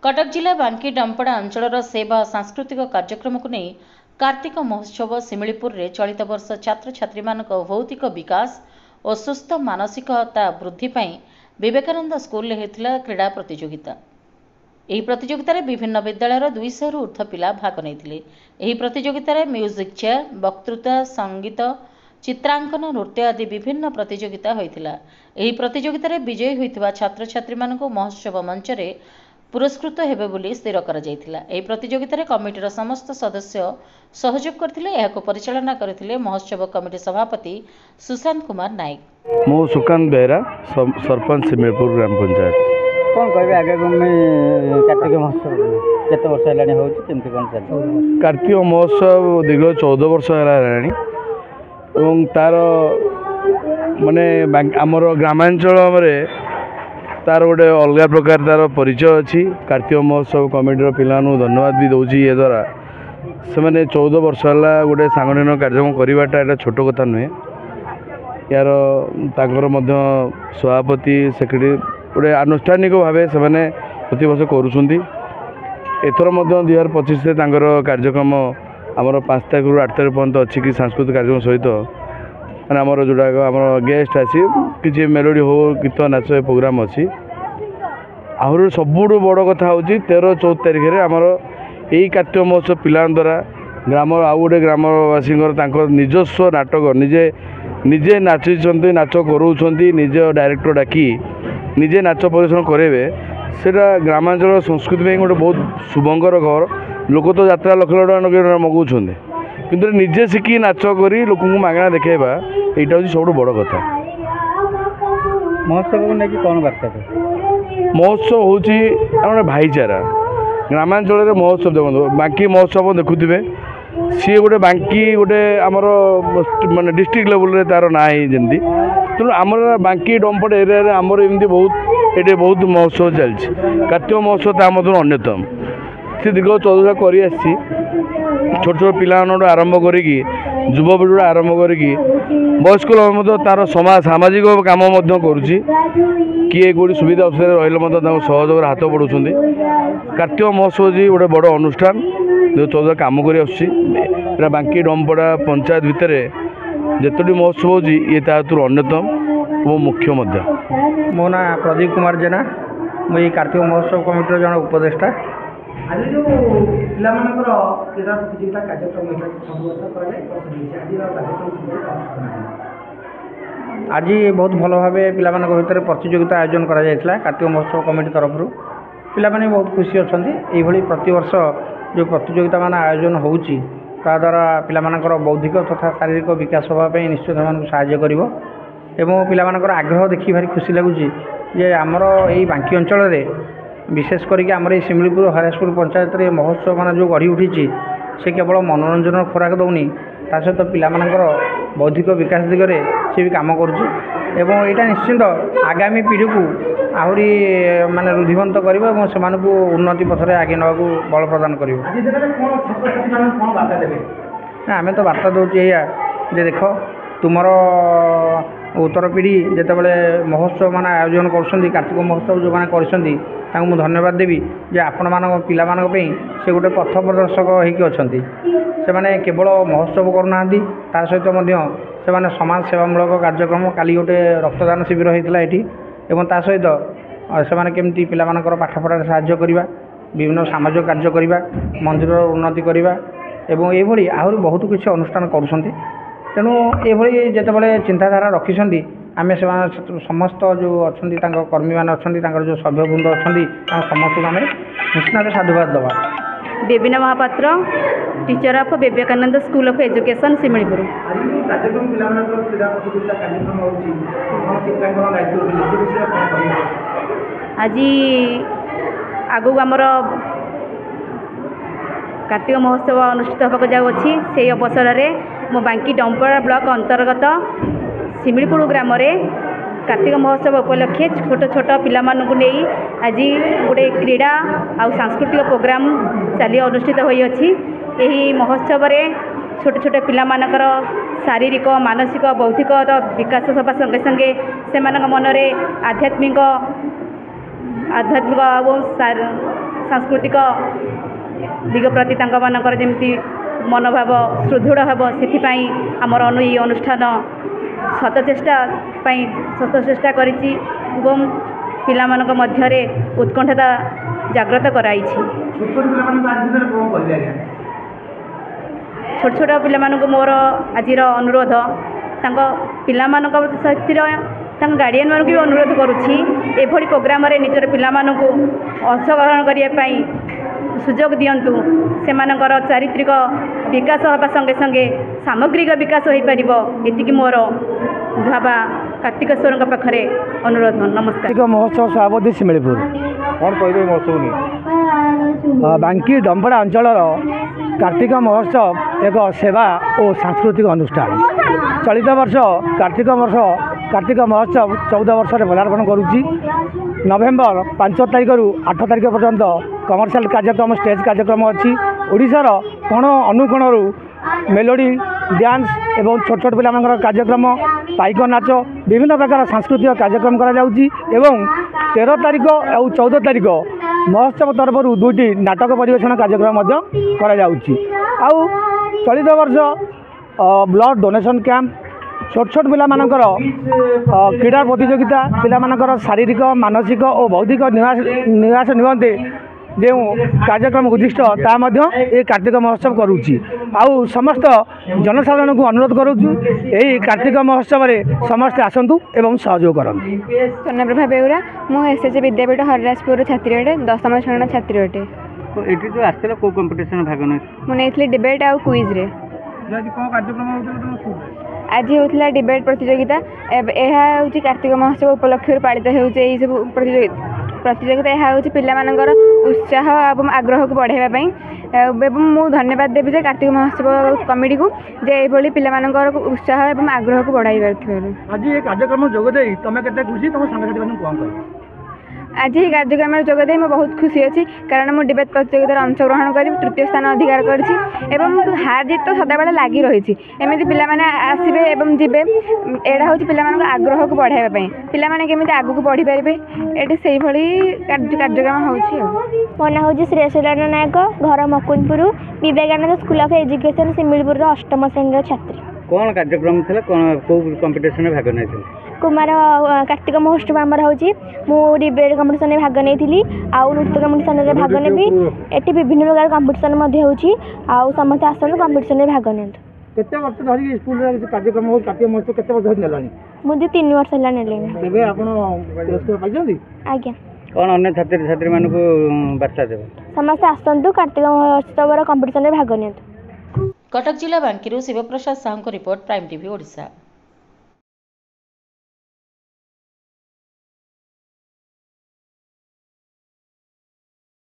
कटक जिला बांकी डंपड़ा अंचल सेवा सांस्कृतिक कार्यक्रम को नहीं कार्तिक महोत्सव सिमिलीपुर रे चलित वर्ष छात्र छात्री मानक भौतिक विकास और सुस्थ मानसिकता वृद्धि पाई विवेकानंद स्कूल होता क्रीड़ा प्रतियोगिता। ଏହି ପ୍ରତିଯୋଗିତାରେ ବିଭିନ୍ନ ବିଦ୍ୟାଳୟର 200 ରୁ ଉର୍ଦ୍ଧ୍ୱ ପିଲା ଭାଗ ନେଇଥିଲେ। ଏହି ପ୍ରତିଯୋଗିତାରେ ମ୍ୟୁଜିକ୍ ଚେୟାର, ବକ୍ତୃତା, ସଙ୍ଗୀତ, ଚିତ୍ରାଙ୍କନ, ନୃତ୍ୟ ଆଦି ବିଭିନ୍ନ ପ୍ରତିଯୋଗିତା ହୋଇଥିଲା। ଏହି ପ୍ରତିଯୋଗିତାରେ ବିଜୟୀ ହୋଇଥିବା ଛାତ୍ରଛାତ୍ରୀମାନଙ୍କୁ ମହୋତ୍ସବ ମଞ୍ଚରେ ପୁରସ୍କୃତ ହେବେ ବୋଲି ସ୍ଥିର କରାଯାଇଥିଲା। ଏହି ପ୍ରତିଯୋଗିତାରେ କମିଟିର ସମସ୍ତ ସଦସ୍ୟ ସହଯୋଗ କରିଥିଲେ। ଏହାକୁ ପରିଚାଳନା କରିଥିଲେ ମହୋତ୍ସବ କମିଟି ସଭାପତି ସୁଶାନ୍ତ କୁମାର ନାୟକ। ମୁଁ ସୁକାନ୍ତ ବେହେରା, ସରପଞ୍ଚ ସିମିଳପୁର ଗ୍ରାମ ପଞ୍ଚାୟତ। कौन कहे आगे कार्तिक महोत्सव केत वर्ष है केमती कौन चलती? कार्तिक महोत्सव दीर्घ 14 वर्ष है तार माने आमर ग्रामांचल तार गोटे अलग प्रकार तार परिचय अच्छी। कार्तिक महोत्सव कमिटी पिलानु धन्यवाद भी दौर ये द्वारा से मैंने 14 वर्ष है गोटे सांगठनिक कार्यक्रम करवाटा एटा छोट कथा नुहे। यार तांकर मध्य सभापति सेक्रेटरी गोटे आनुष्ठानिक भाव से प्रति वर्ष करुँच। एथर 2025 से कार्यक्रम आमर 5 तारीख रू 8 तारीख पर्यंत अच्छी कि सांस्कृतिक कार्यक्रम सहित मैंने आमर जोड़ा आम गेस्ट आसी कि मेलोडी हो गीत नाच प्रोग्राम अच्छी। आहरी सबुठ बड़ कथा हूँ 13-14 तारीख में आमर यही कार्तिक महोत्सव पिला द्वारा ग्राम आउ गोटे ग्रामवासी निजस्व नाटक निजे निजे नाची नाच कराऊँ निज डायरेक्टर डाकी निजे नाच प्रदर्शन करेंगे से ग्रामांचल संस्कृति में गोटे बहुत शुभंकर खबर। लोक तो यात्रा लक्ष टका मगाऊँ किंतु निजे शिखी नाच कर लोक मागणा देखा यहाँ हूँ सब बड़ कथा। महोत्सव को लेकिन कौन बार्ता है? महोत्सव हूँ भाईचारा। ग्रामांचल महोत्सव देखो बांकी महोत्सव देखुए सी गोटे बांकी गोटे आमर माने डिस्ट्रिक्ट लेवल रे तार ना जमी तेणु आमर बांकी डंपड़ एरिया आमर एमती बहुत ये बहुत महोत्सव चलती। कार्तिक महोत्सव ता अन्यतम से दीर्घ 14 कर छोट छोट पिला आरंभ करी युवपीढ़ी आरंभ करी वयस्क लोक तार समाज सामाजिक काम करुँच। किए कौटी सुविधा असुविधा रही सहयोग हाथ बढ़ाऊँ। कार्तिक महोत्सव जी गोटे बड़ अनुष्ठान जो 14 काम कर बांकी डंपड़ा पंचायत भितर जितोटी महोत्सव हो ये तार अन्यतम वो मुख्य। मो ना प्रदीप कुमार जेना मुझे कार्तिक महोत्सव कमिटी जन उपदेष्टा। आज जो क्रीड़ा प्रतियोगिता कार्यक्रम आज बहुत भल भाव पिला भर प्रतियोगिता आयोजन करा कार्तिक महोत्सव कमिटी तरफ पिलाने बहुत खुशी अच्छा। ये प्रति वर्ष जो प्रतियोगिता मान आयोजन होउची ता द्वारा पिलामानकर बौद्धिक तथा शारीरिक विकास होगापी निश्चित साहाय्य करिवो एवं पिलामानकर आग्रह देखि भारी खुशी लगुच जे आमर यही बांकी अंचल विशेष करके आमर ये सिमिलीपुर हरियासपुर पंचायत रे महोत्सव मान जो गढ़ी उठी से केवल मनोरंजन खोराक दौनी ता सहित पिलामानकर बौद्धिक विकास दिगरे से भी काम करुच्ची एवं यहाँ निश्चिंत आगामी पीढ़ी को आहरी माने रुधिवंत करिवो एवं से उन्नति पथरे आगे नवाकू बल प्रदान करिवो। आमे तो वार्ता दौचे या जे देख तुमर उत्तर पीढ़ी जितेबाला महोत्सव मान आयोजन कर कार्तिक महोत्सव जो मैंने कर धन्यवाद देवी जे आपण मान पिला से गोटे पथ प्रदर्शक होती से माने केवल महोत्सव करना ता सहित से माने समाज सेवामूलक कार्यक्रम काली गोटे रक्तदान शिविर होता है एवं ता सहित से माने केमती पिला मानकर पाठपढ़ा साहाय्य करवा विभिन्न सामाजिक कार्य करवा मंदिर उन्नति करवा एवं ये आहरी बहुत किसी अनुष्ठान करुँच। तेणु ये जितेबाला चिंताधारा रखिंट आम से समस्त जो अच्छा कर्मी मैंने अच्छा जो सभ्यवृंद अच्छा समस्त आम निश्चित साधुवाद दवा। Bebina Mahapatra teacher of Vivekananda school of education Similipur. आज आगु आमर कार्तिक महोत्सव अनुष्ठित होगा जाऊँगी से अवसर में मो बांकी डंपड़ा ब्लॉक अंतर्गत सिमिलीपुर ग्राम कार्तिक महोत्सव उपलक्षे छोट छोट पिला नहीं आज गोटे क्रीड़ा आउ सांस्कृतिक प्रोग्राम चली अनुष्ठित होती। यही महोत्सव रे छोट छोट पिलामानकर शारीरिक मानसिक बौद्धिक विकास होगा संगे संगे से मनरे आध्यात्मिक और ସାଂସ୍କୃତିକ ଦିଗ ପ୍ରତି ତାଙ୍କମାନଙ୍କର ଯେମିତି ମନୋଭାବ ସୁଦୃଢ଼ ହେବ ସେଥିପାଇଁ ଆମର ଏହି ଅନୁଷ୍ଠାନ ସତଚେଷ୍ଟା କରିଛି ଏବଂ ପିଲାମାନଙ୍କ ମଧ୍ୟରେ ଉତ୍କଣ୍ଠତା ଜାଗ୍ରତ କରାଇଛି। ଛୋଟ ଛୋଟ ପିଲାମାନଙ୍କୁ ଆଜି ଦିନରେ କ'ଣ କହିବେ ଆଜ୍ଞା? ଛୋଟ ଛୋଟ ପିଲାମାନଙ୍କୁ ମୋର ଆଜିର ଅନୁରୋଧ ତାଙ୍କ ପିଲାମାନଙ୍କ ସହିତ ତାଙ୍କ ଗାର୍ଡ଼ିଆନ୍ମାନଙ୍କୁ ବି ଅନୁରୋଧ କରୁଛି ଏଭଳି ପ୍ରୋଗ୍ରାମରେ ନିଜର ପିଲାମାନଙ୍କୁ ଅଂଶଗ୍ରହଣ କରିବା ପାଇଁ ସୁଯୋଗ ଦିଅନ୍ତୁ। ସେମାନଙ୍କର ଚାରିତ୍ରିକ ବିକାଶ ହେବା ସଙ୍ଗେ ସଙ୍ଗେ ସାମଗ୍ରିକ ବିକାଶ ହୋଇପାରିବ। ଏତିକି ମୋର ଭାବା କାର୍ତ୍ତିକେଶ୍ୱରଙ୍କ ପାଖରେ ଅନୁରୋଧ। ନମସ୍କାର। କାର୍ତ୍ତିକ ମହୋତ୍ସବ ସଭାପତି ଶିମିଳିପୁର। କ'ଣ କହିବେ ମହୋତ୍ସବ ନେଇ? ବାଙ୍କି ଡମ୍ପଡ଼ା ଅଞ୍ଚଳର କାର୍ତ୍ତିକ ମହୋତ୍ସବ ଏକ ସେବା ଓ ସାଂସ୍କୃତିକ ଅନୁଷ୍ଠାନ। ଚଳିତ ବର୍ଷ କାର୍ତ୍ତିକ ମହୋତ୍ସବ 14 ବର୍ଷରେ ପଦାର୍ପଣ କରୁଛି। ନଭେମ୍ବର 5 ତାରିଖରୁ 8 ତାରିଖ ପର୍ଯ୍ୟନ୍ତ କମର୍ସିଆଲ କାର୍ଯ୍ୟକ୍ରମ ଷ୍ଟେଜ୍ କାର୍ଯ୍ୟକ୍ରମ ଅଛି। ଓଡ଼ିଶାର କୋଣ ଅନୁକୋଣରୁ ମେଲୋଡ଼ି ଡ୍ୟାନ୍ସ ଏବଂ ଛୋଟ ଛୋଟ ପିଲାମାନଙ୍କର କାର୍ଯ୍ୟକ୍ରମ ପାଇକ ନାଚ ବିଭିନ୍ନ ପ୍ରକାର ସାଂସ୍କୃତିକ କାର୍ଯ୍ୟକ୍ରମ କରାଯାଉଛି ଏବଂ 13 ତାରିଖ ଆଉ 14 ତାରିଖ ମହୋତ୍ସବ ତରଫରୁ 2ଟି ନାଟକ ପରିବେଷଣ କାର୍ଯ୍ୟକ୍ରମ ମଧ୍ୟ କରାଯାଉଛି। ଆଉ ଚଳିତ ବର୍ଷ ବ୍ଲଡ଼ ଡୋନେସନ୍ କ୍ୟାମ୍ପ ଛୋଟ ଛୋଟ ପିଲାମାନଙ୍କର କ୍ରୀଡ଼ା ପ୍ରତିଯୋଗିତା ପିଲାମାନଙ୍କର ଶାରୀରିକ ମାନସିକ ଓ ବୌଦ୍ଧିକ ନିବାସ ନିମନ୍ତେ ଯେଉଁ କାର୍ଯ୍ୟକ୍ରମ ଉଦ୍ଦିଷ୍ଟ ତାହା ମଧ୍ୟ ଏ କାର୍ତ୍ତିକ ମହୋତ୍ସବ କରୁଛି। ଆଉ ସମସ୍ତ ଜନସାଧାରଣଙ୍କୁ ଅନୁରୋଧ କରୁଛୁ ଏହି କାର୍ତ୍ତିକ ମହୋତ୍ସବରେ ସମସ୍ତେ ଆସନ୍ତୁ ଏବଂ ସହଯୋଗ କରନ୍ତୁ। ସ୍ୱର୍ଣ୍ଣପ୍ରଭା ବେଉରା, ମୁଁ ଏସ୍ଏଚ୍ ବିଦ୍ୟାପୀଠ ହରିରାଜପୁର ଛାତ୍ରୀ ଅଟେ, 10ମ ଶ୍ରେଣୀର ଛାତ୍ରୀ ଅଟେ। ଏଠି ଯେଉଁ ଆସିଥିଲା କେଉଁ କମ୍ପିଟିସନ୍ ଭାଗ ନେଇଥିଲେ? ମୁଁ ନେଇଥିଲି ଡିବେଟ୍ ଆଉ କୁଇଜ୍ରେ। ଆଜି କ'ଣ କାର୍ଯ୍ୟକ୍ରମ ହେଉଥିଲା ତୁମ ସ୍କୁଲରେ? ଆଜି ହେଉଥିଲା ଡିବେଟ୍ ପ୍ରତିଯୋଗିତା। ଏହା ହେଉଛି କାର୍ତ୍ତିକ ମହୋତ୍ସବ ଉପଲକ୍ଷରୁ ପାଳିତ ହେଉଛି ଏହିସବୁ ପ୍ରତିଯୋଗିତା। ଏହା ହେଉଛି ପିଲାମାନଙ୍କର ଉତ୍ସାହ ଏବଂ ଆଗ୍ରହକୁ ବଢ଼ାଇବା ପାଇଁ ଏବଂ ମୁଁ ଧନ୍ୟବାଦ ଦେବି ଯେ କାର୍ତ୍ତିକ ମହୋତ୍ସବ କମିଟିକୁ ଯେ ଏଭଳି ପିଲାମାନଙ୍କର ଉତ୍ସାହ ଏବଂ ଆଗ୍ରହକୁ ବଢ଼ାଇ ପାରୁଥିବାରୁ। ଆଜି ଏ କାର୍ଯ୍ୟକ୍ରମ ଯୋଗ ଦେଇ ତୁମେ କେତେ ଖୁସି, ତୁମ ସାଙ୍ଗସାଥିମାନଙ୍କୁ କ'ଣ କହିବ? ଆଜି ଏହି କାର୍ଯ୍ୟକ୍ରମରେ ଯୋଗ ଦେଇ ମୁଁ ବହୁତ ଖୁସି ଅଛି କାରଣ ମୁଁ ଡିବେଟ୍ ପ୍ରତିଯୋଗିତାରେ ଅଂଶଗ୍ରହଣ କରି ତୃତୀୟ ସ୍ଥାନ ଅଧିକାର କରିଛି ଏବଂ ହାର ଜିତ ତ ସଦାବେଳେ ଲାଗି ରହିଛି। ଏମିତି ପିଲାମାନେ ଆସିବେ ଏବଂ ଯିବେ। ଏଇଟା ହେଉଛି ପିଲାମାନଙ୍କ ଆଗ୍ରହକୁ ବଢ଼ାଇବା ପାଇଁ, ପିଲାମାନେ କେମିତି ଆଗକୁ ବଢ଼ିପାରିବେ ଏଠି ସେଇଭଳି କାର୍ଯ୍ୟକ୍ରମ ହେଉଛି। ଆଉ ମୋ ନାଁ ହେଉଛି ଶ୍ରେୟଶୀଳନ ନାୟକ, ଘର Makundapur, Vivekananda school of education ଶିମିଳିପୁରର 8ମ ଶ୍ରେଣୀର ଛାତ୍ରୀ। କ'ଣ କାର୍ଯ୍ୟକ୍ରମ ଥିଲା, କ'ଣ କେଉଁ କମ୍ପିଟିସନରେ ଭାଗ ନେଇଥିଲେ? କୁମାର କାର୍ତ୍ତିକ ମହୋତ୍ସବ ଆମର ହେଉଛି। ମୁଁ ଡିବେଟ୍ କମ୍ପିଟିସନରେ ଭାଗ ନେଇଥିଲି ଆଉ ନୃତ୍ୟ କମ୍ପିଟିସନରେ ଭାଗ ନେବି। ଏଠି ବିଭିନ୍ନ ପ୍ରକାର କମ୍ପିଟିସନ୍ ମଧ୍ୟ ହେଉଛି ଆଉ ସମସ୍ତେ ଆସନ୍ତୁ କମ୍ପିଟିସନରେ ଭାଗ ନିଅନ୍ତୁ। କେତେ ବର୍ଷ ଧରିକି ସ୍କୁଲରେ କାର୍ଯ୍ୟକ୍ରମ ହେଉଛି କାର୍ତ୍ତିକ ମହୋତ୍ସବ କେତେ ବର୍ଷ ଧରି ନେଲାଣି? ମୁଁ 3 ବର୍ଷ ହେଲା ନେଲିଣି। ଏବେ ଆପଣ ପୁରସ୍କାର ପାଇଛନ୍ତି? ଆଜ୍ଞା। କ'ଣ ଅନ୍ୟ ଛାତ୍ରଛାତ୍ରୀମାନଙ୍କୁ ବାର୍ତ୍ତା ଦେବେ? ସମସ୍ତେ ଆସନ୍ତୁ କାର୍ତ୍ତିକ ମହୋତ୍ସବର କମ୍ପିଟିସନରେ ଭାଗ ନିଅନ୍ତୁ। କଟକ ଜିଲ୍ଲା ବାଙ୍କିରୁ ଶିବପ୍ରସାଦ ସାହୁଙ୍କ ରିପୋର୍ଟ, ପ୍ରାଇମ୍ ଟିଭି ଓଡ଼ିଶା।